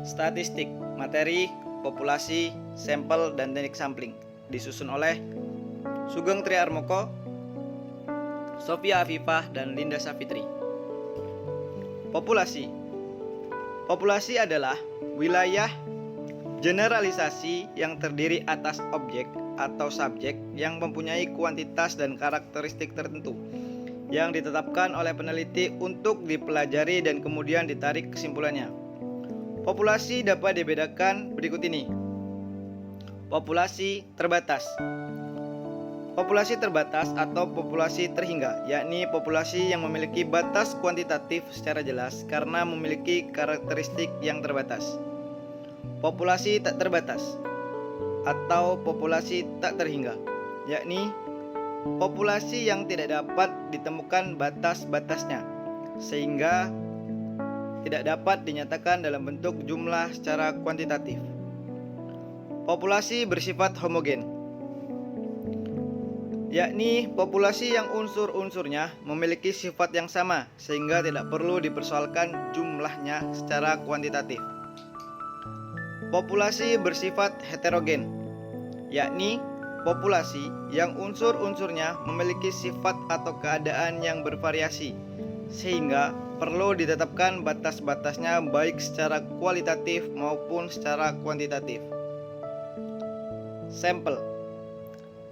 Statistik, materi, populasi, sampel, dan teknik sampling. Disusun oleh Sugeng Triarmoko, Sofia Afifah, dan Linda Safitri. Populasi. Populasi adalah wilayah generalisasi yang terdiri atas objek atau subjek yang mempunyai kuantitas dan karakteristik tertentu yang ditetapkan oleh peneliti untuk dipelajari dan kemudian ditarik kesimpulannya. Populasi dapat dibedakan berikut ini. Populasi terbatas. Populasi terbatas atau populasi terhingga, yakni populasi yang memiliki batas kuantitatif secara jelas karena memiliki karakteristik yang terbatas. Populasi tak terbatas atau populasi tak terhingga, yakni populasi yang tidak dapat ditemukan batas-batasnya, sehingga tidak dapat dinyatakan dalam bentuk jumlah secara kuantitatif. Populasi bersifat homogen, yakni populasi yang unsur-unsurnya memiliki sifat yang sama sehingga tidak perlu dipersoalkan jumlahnya secara kuantitatif. Populasi bersifat heterogen, yakni populasi yang unsur-unsurnya memiliki sifat atau keadaan yang bervariasi sehingga perlu ditetapkan batas-batasnya baik secara kualitatif maupun secara kuantitatif. Sampel.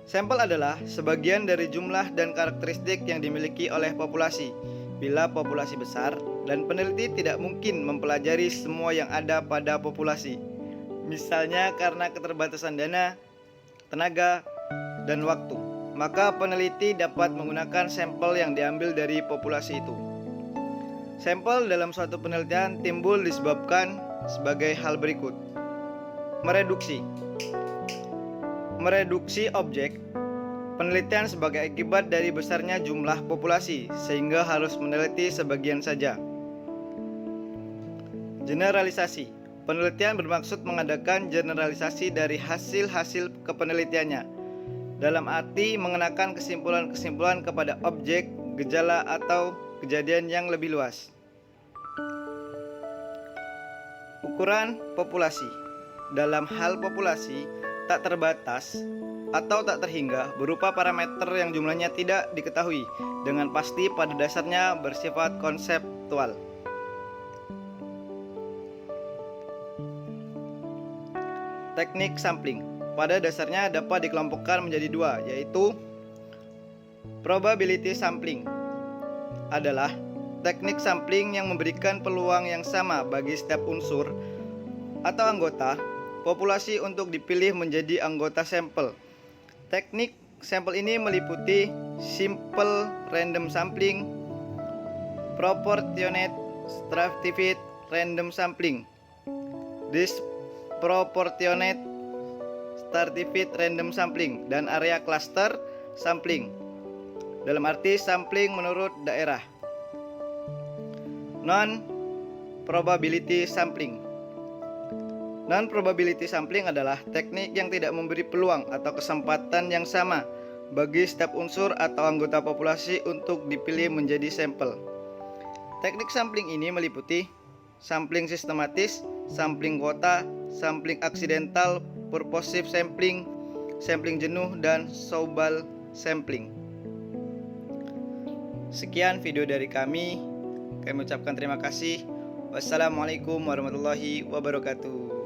Sampel adalah sebagian dari jumlah dan karakteristik yang dimiliki oleh populasi. Bila populasi besar dan peneliti tidak mungkin mempelajari semua yang ada pada populasi, misalnya karena keterbatasan dana, tenaga, dan waktu, maka peneliti dapat menggunakan sampel yang diambil dari populasi itu. Sampel dalam suatu penelitian timbul disebabkan sebagai hal berikut. Mereduksi objek penelitian sebagai akibat dari besarnya jumlah populasi sehingga harus meneliti sebagian saja. Generalisasi. Penelitian bermaksud mengadakan generalisasi dari hasil-hasil kepenelitiannya dalam arti mengenakan kesimpulan-kesimpulan kepada objek, gejala, atau kejadian yang lebih luas. Ukuran populasi. Dalam hal populasi tak terbatas atau tak terhingga berupa parameter yang jumlahnya tidak diketahui dengan pasti, pada dasarnya bersifat konseptual. Teknik sampling pada dasarnya dapat dikelompokkan menjadi dua, yaitu probability sampling adalah teknik sampling yang memberikan peluang yang sama bagi setiap unsur atau anggota populasi untuk dipilih menjadi anggota sampel. Teknik sampel ini meliputi simple random sampling, proportionate stratified random sampling, disproportionate stratified random sampling, dan area cluster sampling, dalam arti sampling menurut daerah. Non-probability sampling. Non-probability sampling adalah teknik yang tidak memberi peluang atau kesempatan yang sama bagi setiap unsur atau anggota populasi untuk dipilih menjadi sampel. Teknik sampling ini meliputi sampling sistematis, sampling kuota, sampling aksidental, purposive sampling, sampling jenuh, dan Soubal sampling. Sekian video dari kami. Kami ucapkan terima kasih. Wassalamualaikum warahmatullahi wabarakatuh.